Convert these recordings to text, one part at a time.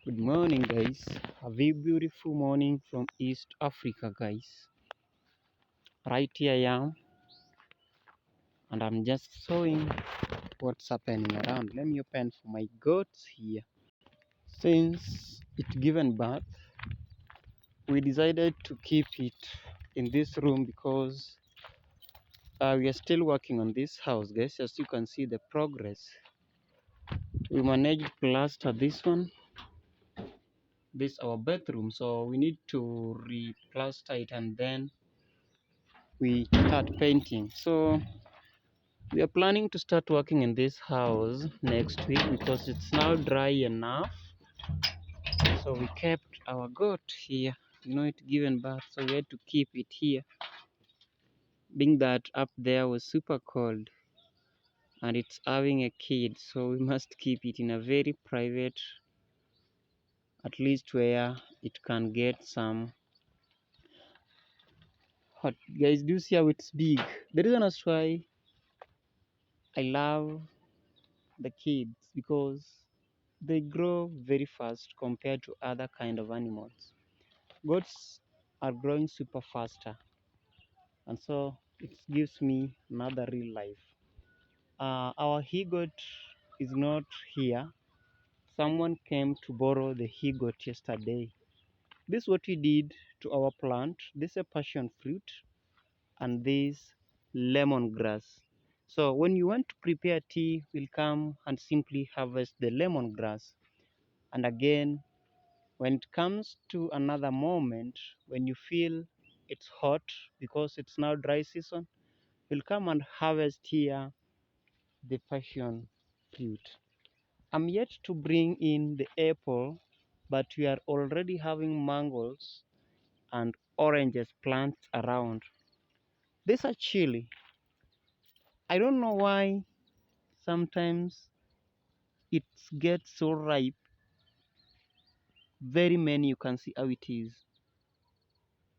Good morning, guys. A very beautiful morning from East Africa, guys. Right here I am, and I'm just showing what's happening around. Let me open for my goats here. Since it given birth, we decided to keep it in this room because we are still working on this house, guys. As you can see the progress. We managed to plaster this one. This our bedroom, so we need to re-plaster it and then we start painting. So we are planning to start working in this house next week because it's now dry enough. So we kept our goat here. It given birth, so we had to keep it here, being that up there was super cold and it's having a kid, so we must keep it in a very private, at least where it can get some hot. Guys, do you see how it's big? The reason that's why I love the kids, because they grow very fast compared to other kind of animals. Goats are growing super faster, and so it gives me another real life. Our he goat is not here. Someone came to borrow the he goat yesterday. This is what we did to our plant. This is a passion fruit, and this lemongrass. So when you want to prepare tea, we'll come and simply harvest the lemongrass. And again, when it comes to another moment, when you feel it's hot because it's now dry season, we'll come and harvest here the passion fruit. I'm yet to bring in the apple, but we are already having mangoes and oranges plants around. These are chili. I don't know why sometimes it gets so ripe. Very many, you can see how it is.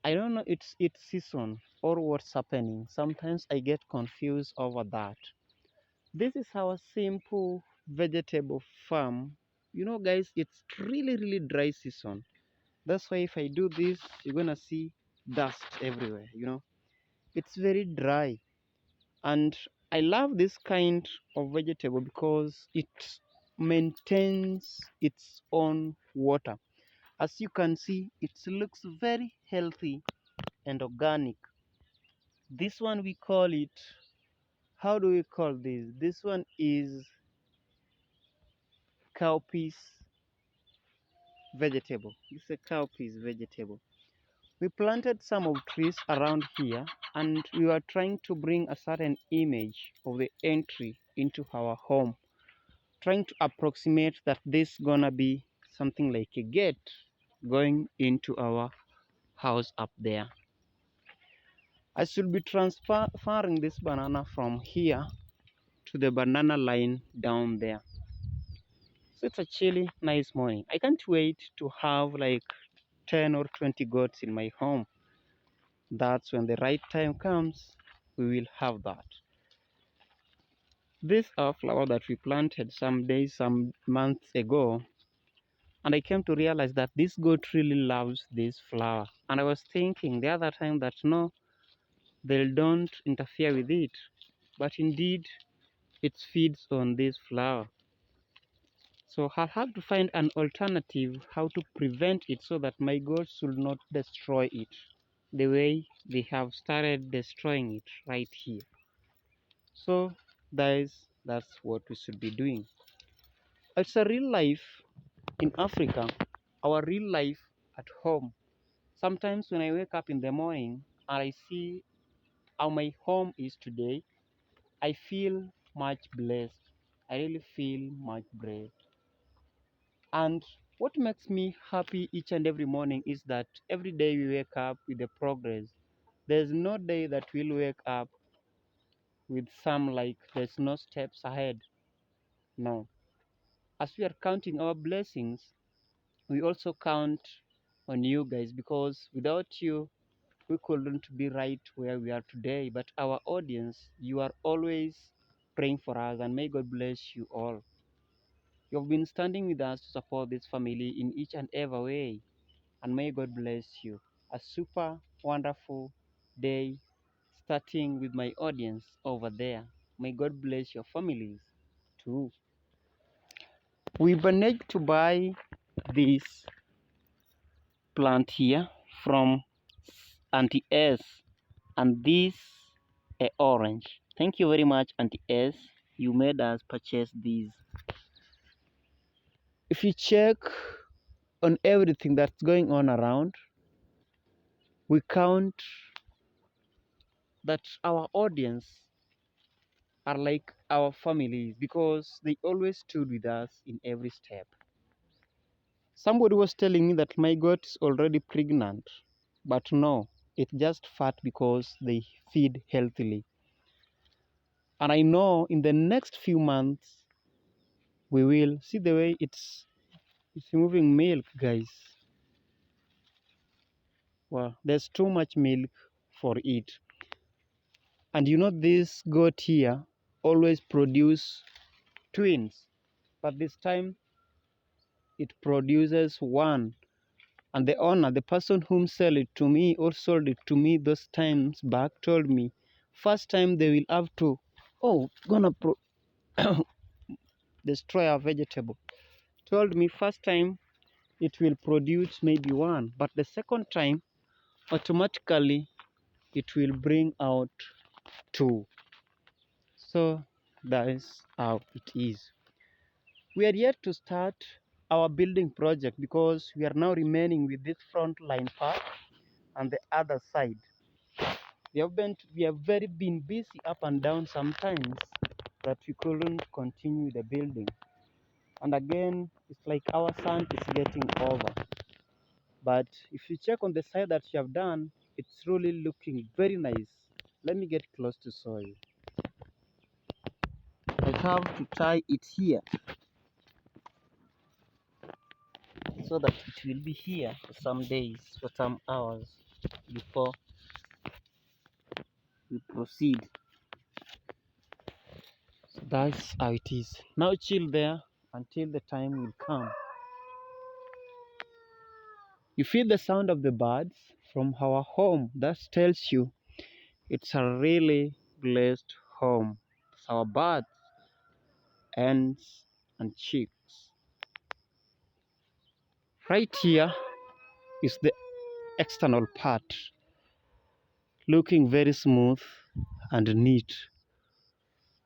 I don't know it's season or what's happening. Sometimes I get confused over that. This is our simple vegetable farm. Guys, it's really dry season. That's why if I do this, you're gonna see dust everywhere. It's very dry, and I love this kind of vegetable because it maintains its own water. As you can see, it looks very healthy and organic. This one we call it, how do we call this? This one is cowpeas vegetable. It's a cowpeas vegetable. We planted some of trees around here, and we were trying to bring a certain image of the entry into our home, trying to approximate that this gonna be something like a gate going into our house up there. I should be transferring this banana from here to the banana line down there. So it's a chilly, nice morning. I can't wait to have like 10 or 20 goats in my home. That's when the right time comes, we will have that. This are flower that we planted some months ago, and I came to realize that this goat really loves this flower. And I was thinking the other time that no, they don't interfere with it, but indeed it feeds on this flower. So I'll have to find an alternative how to prevent it so that my goats should not destroy it the way they have started destroying it right here. So guys, that's what we should be doing. It's a real life in Africa, our real life at home. Sometimes when I wake up in the morning and I see how my home is today, I feel much blessed. I really feel much brave. And what makes me happy each and every morning is that every day we wake up with the progress. There's no day that we'll wake up with some like there's no steps ahead. No. As we are counting our blessings, we also count on you guys, because without you, we couldn't be right where we are today. But our audience, you are always praying for us, and may God bless you all. You've been standing with us to support this family in each and every way, and may God bless you. A super wonderful day starting with my audience over there. May God bless your families too. We managed to buy this plant here from Auntie S, and this a orange. Thank you very much, Auntie S. You made us purchase these. If you check on everything that's going on around, we count that our audience are like our families because they always stood with us in every step. Somebody was telling me that my goat is already pregnant, but no, it's just fat because they feed healthily. And I know in the next few months we will see the way it's moving milk, guys. Wow, there's too much milk for it. And you know this goat here always produce twins, but this time it produces one. And the owner, the person whom sell it to me or sold it to me those times back, told me first time they will have to, gonna destroy our vegetable. Told me first time it will produce maybe one, but the second time automatically it will bring out two. So that is how it is. We are yet to start our building project because we are now remaining with this front line part and the other side. We have very been busy up and down sometimes that we couldn't continue the building. And again, it's like our sun is getting over. But if you check on the side that you have done, it's really looking very nice. Let me get close to show you. I have to tie it here so that it will be here for some days, for some hours before we proceed. So that's how it is. Now chill there until the time will come. You feel the sound of the birds from our home. That tells you it's a really blessed home. It's our birds, hens, and chicks. Right here is the external part, looking very smooth and neat.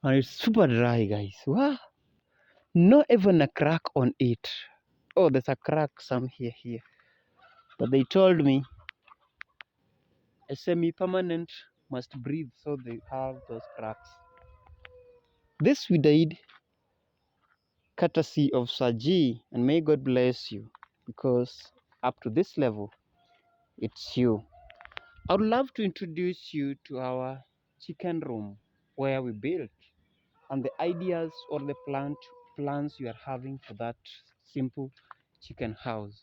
And it's super dry, guys. Wow. Not even a crack on it. Oh, there's a crack some here. But they told me a semi-permanent must breathe, so they have those cracks. This we did courtesy of Sir G, and may God bless you, because up to this level, it's you. I would love to introduce you to our chicken room where we built and the ideas or the plans you are having for that simple chicken house.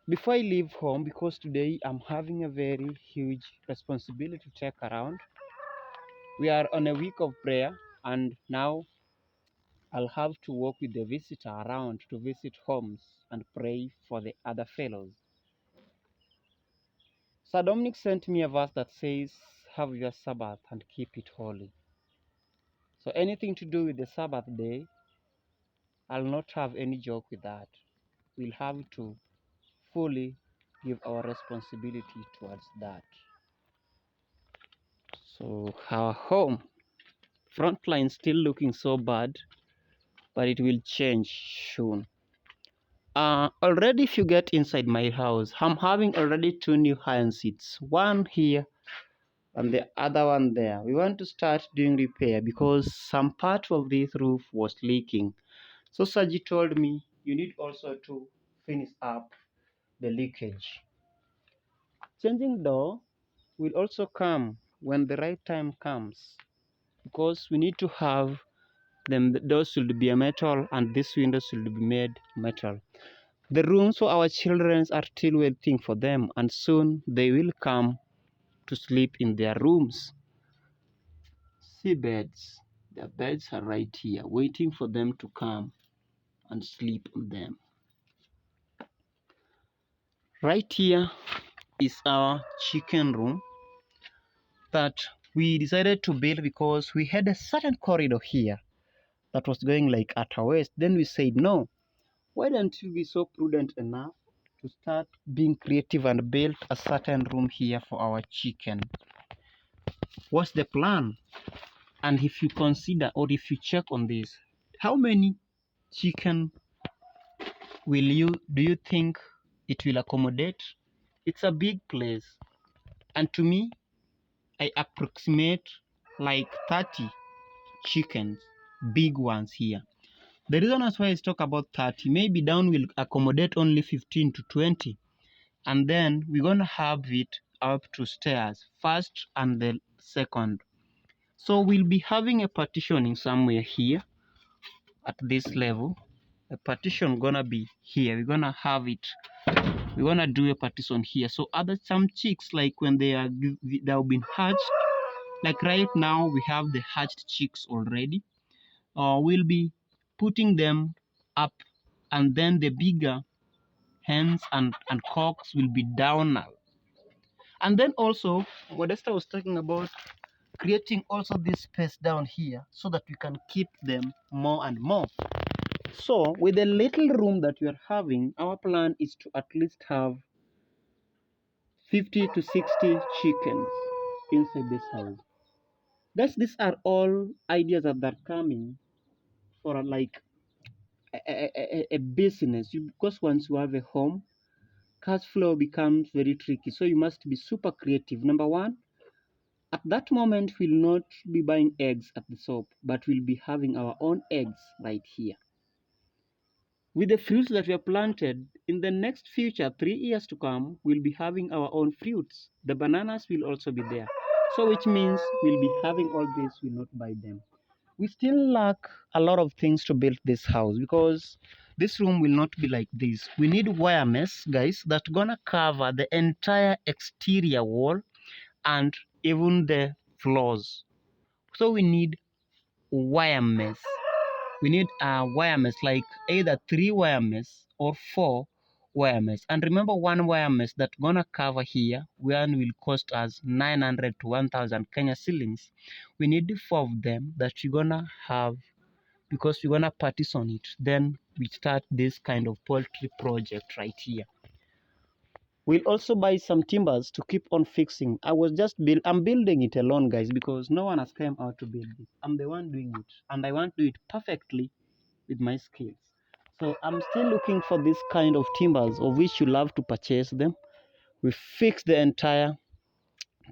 Before I leave home, because today I'm having a very huge responsibility to take around, we are on a week of prayer, and now I'll have to walk with the visitor around to visit homes and pray for the other fellows. Sir Dominic sent me a verse that says, have your Sabbath and keep it holy. So anything to do with the Sabbath day, I'll not have any joke with that. We'll have to fully give our responsibility towards that. So our home, front line still looking so bad, but it will change soon. Already if you get inside my house, I'm having already 2 new iron seats, one here and the other one there. We want to start doing repair because some part of this roof was leaking. So Saji told me you need also to finish up the leakage. Changing door will also come when the right time comes, because we need to have them. The doors should be a metal and this window should be made metal. The rooms for our children are still waiting for them, and soon they will come to sleep in their rooms. See beds. The beds are right here, waiting for them to come. and sleep on them. Right here is our chicken room that we decided to build because we had a certain corridor here that was going like at our waist. Then we said, no, why don't you be so prudent enough to start being creative and build a certain room here for our chicken? What's the plan? And if you consider or if you check on this, how many chicken do you think it will accommodate? It's a big place, and to me I approximate like 30 chickens, big ones here. The reason that's why I talk about 30, maybe down will accommodate only 15 to 20, and then we're gonna have it up to stairs, first and the second. So we'll be having a partitioning somewhere here at this level. A partition gonna be here. We're gonna have it. We're gonna do a partition here. So some chicks, like when they have been hatched, like right now we have the hatched chicks already. We'll be putting them up, and then the bigger hens and cocks will be down now. And then also, Modesta was talking about creating also this space down here so that we can keep them more and more. So with the little room that we are having, our plan is to at least have 50 to 60 chickens inside this house. These are all ideas that are coming for like a business. Because once you have a home, cash flow becomes very tricky. So you must be super creative. Number one, at that moment, we'll not be buying eggs at the shop, but we'll be having our own eggs right here. With the fruits that we have planted, in the next future, 3 years to come, we'll be having our own fruits. The bananas will also be there. So which means we'll be having all this, we'll not buy them. We still lack a lot of things to build this house because this room will not be like this. We need wire mesh, guys, that's gonna cover the entire exterior wall and even the floors. So we need wire mesh. We need a wire mesh, like either 3 wire mesh or 4 wire mesh. And remember, 1 wire mesh that gonna cover here, one will cost us 900 to 1,000 Kenya shillings. We need 4 of them that we're gonna have because we're gonna partition it. Then we start this kind of poultry project right here. We'll also buy some timbers to keep on fixing. I'm building it alone, guys, because no one has come out to build it. I'm the one doing it, and I want to do it perfectly with my skills. So I'm still looking for this kind of timbers, of which you love to purchase them. We fix the entire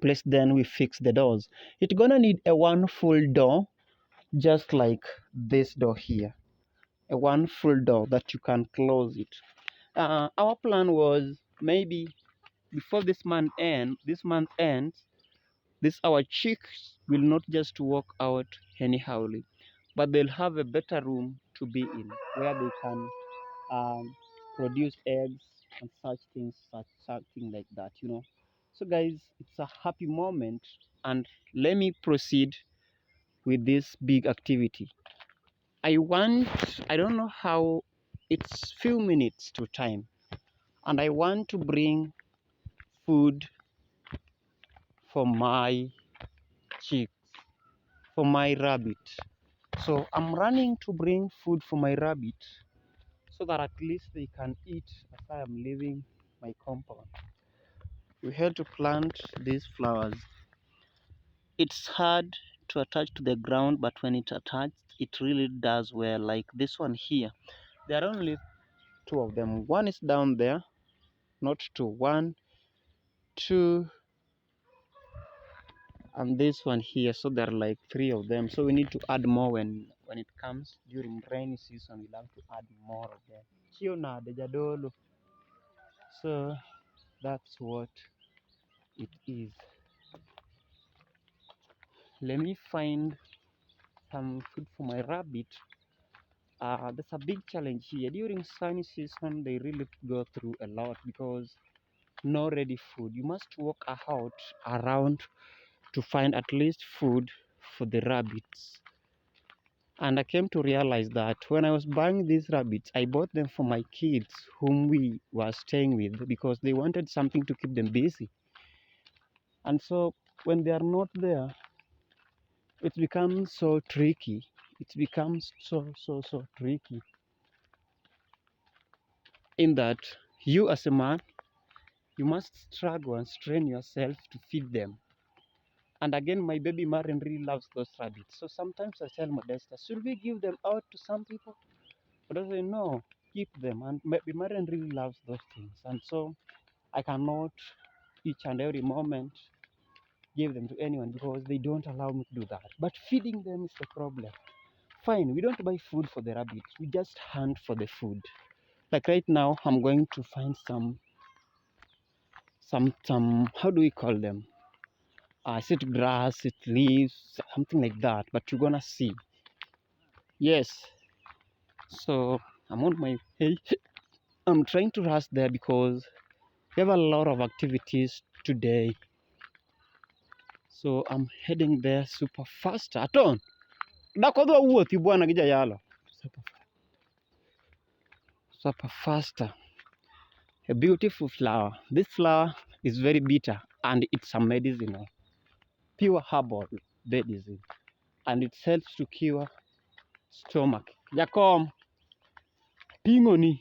place, then we fix the doors. It's gonna need a 1 full door, just like this door here. A 1 full door that you can close it. Our plan was maybe before this month ends, our chicks will not just walk out anyhowly, but they'll have a better room to be in where they can produce eggs and such things, something like that, you know. So guys, it's a happy moment, and let me proceed with this big activity. I don't know how, it's few minutes to time, and I want to bring food for my chicks, for my rabbit. So I'm running to bring food for my rabbit so that at least they can eat as I am leaving my compound. We had to plant these flowers. It's hard to attach to the ground, but when it's attached, it really does well. Like this one here, there are only 2 of them. One is down there, not 2, 1, 2, and this one here. So there are like 3 of them. So we need to add more when it comes during rainy season. We'll have to add more of them. So that's what it is. Let me find some food for my rabbit. There's a big challenge here. During sunny season, they really go through a lot because no ready food. You must walk out around to find at least food for the rabbits. And I came to realize that when I was buying these rabbits, I bought them for my kids whom we were staying with because they wanted something to keep them busy. And so when they are not there, it becomes so tricky. It becomes so tricky in that you as a man, you must struggle and strain yourself to feed them. And again, my baby Maren really loves those rabbits. So sometimes I tell Modesta, should we give them out to some people? But I say, no, keep them. And baby Maren really loves those things. And so I cannot each and every moment give them to anyone because they don't allow me to do that. But feeding them is the problem. Fine, we don't buy food for the rabbits. We just hunt for the food. Like right now, I'm going to find some how do we call them? Is it grass, it leaves, something like that. But you're gonna see. Yes. So I'm on my way. I'm trying to rush there because we have a lot of activities today. So I'm heading there super fast. Aton. Dakodwa wuothi bwana gi jayalo. Super faster. A beautiful flower. This flower is very bitter and it's a medicinal. Pure herbal medicine. And it helps to cure stomach. Jakom. Pingoni.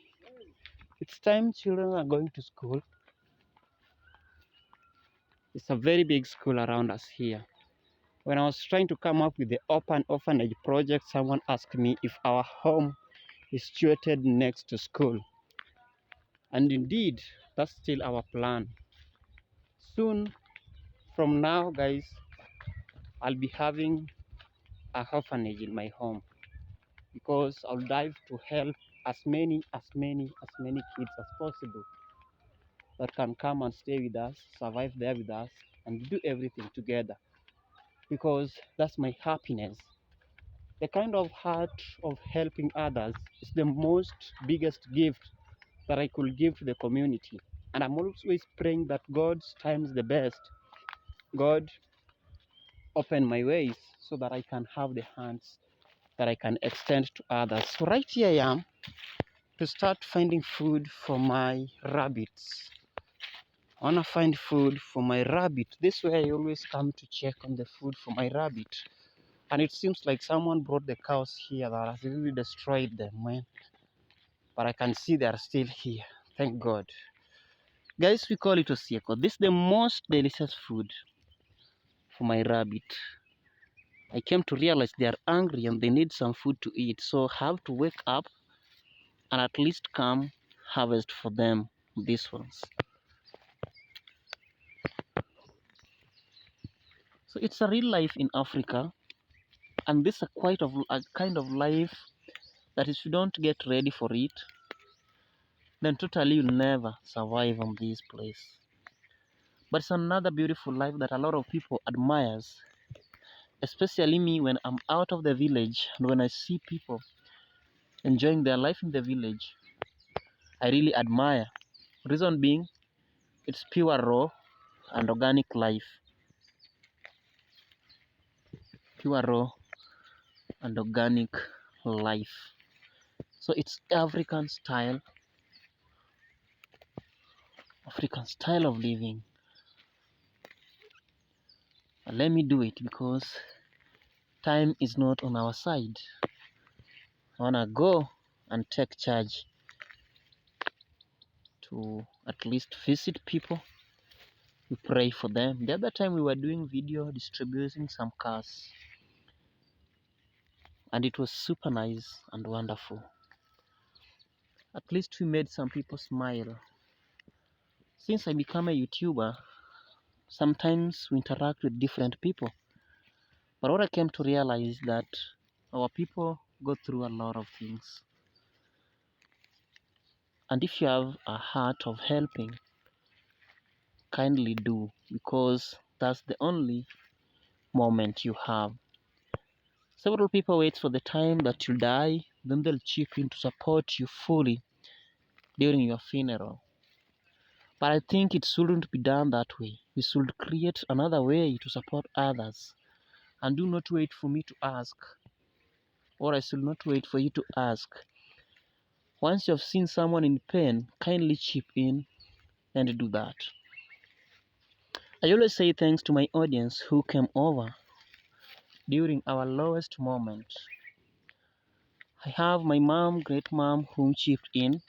It's time children are going to school. It's a very big school around us here. When I was trying to come up with the open orphanage project, someone asked me if our home is situated next to school. And indeed, that's still our plan. Soon from now, guys, I'll be having a orphanage in my home because I'll dive to help as many kids as possible that can come and stay with us, survive there with us, and do everything together. Because that's my happiness. The kind of heart of helping others is the most biggest gift that I could give to the community. And I'm always praying that God's time is the best. God open my ways so that I can have the hands that I can extend to others. So right here I am to start finding food for my rabbits. I want to find food for my rabbit. This way I always come to check on the food for my rabbit. And it seems like someone brought the cows here that has really destroyed them, man. But I can see they are still here. Thank God. Guys, we call it osieko. This is the most delicious food for my rabbit. I came to realize they are hungry and they need some food to eat. So I have to wake up and at least come harvest for them these ones. So it's a real life in Africa. And this is a kind of life that if you don't get ready for it, then totally you'll never survive on this place. But it's another beautiful life that a lot of people admires, especially me when I'm out of the village and when I see people enjoying their life in the village. I really admire. Reason being, it's pure raw and organic life. Pure raw and organic life. So it's African style of living. And let me do it because time is not on our side. I wanna go and take charge to at least visit people. We pray for them. The other time we were doing video distributing some cars, and it was super nice and wonderful. At least we made some people smile. Since I become a YouTuber, sometimes we interact with different people. But what I came to realize is that our people go through a lot of things. And if you have a heart of helping, kindly do, because that's the only moment you have. Several people wait for the time that you die, then they'll chip in to support you fully during your funeral. But I think it shouldn't be done that way. We should create another way to support others. And do not wait for me to ask or I should not wait for you to ask. Once you have seen someone in pain, kindly chip in and do that. I always say thanks to my audience who came over during our lowest moment. I have my mom, great mom, who chipped in.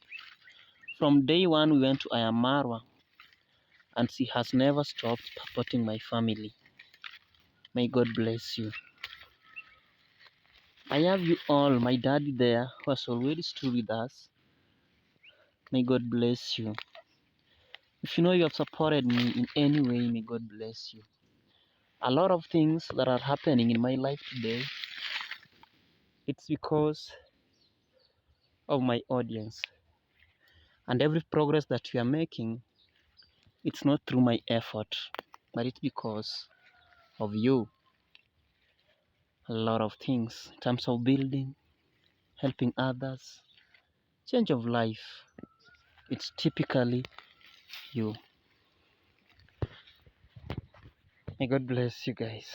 From day one, we went to Ayamarwa, and she has never stopped supporting my family. May God bless you. I have you all, my daddy there, who has already stood with us. May God bless you. If you know you have supported me in any way, may God bless you. A lot of things that are happening in my life today, it's because of my audience. And every progress that we are making, it's not through my effort, but it's because of you. A lot of things in terms of building, helping others, change of life, it's typically you. May God bless you guys.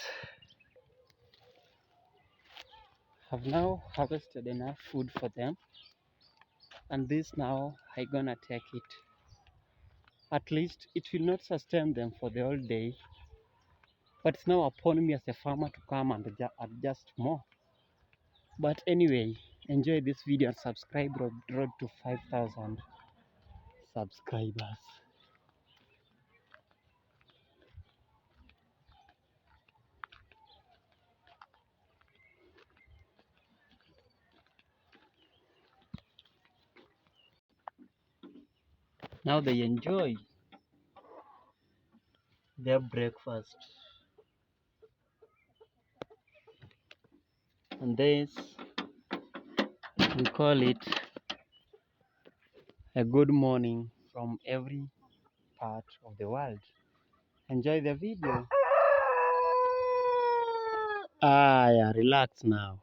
I've now harvested enough food for them, and this now I gonna take it. At least it will not sustain them for the whole day, but it's now upon me as a farmer to come and adjust more. But anyway, enjoy this video and subscribe. Road to 5,000 subscribers. Now they enjoy their breakfast, and this, we call it a good morning from every part of the world. Enjoy the video. Yeah, relax now.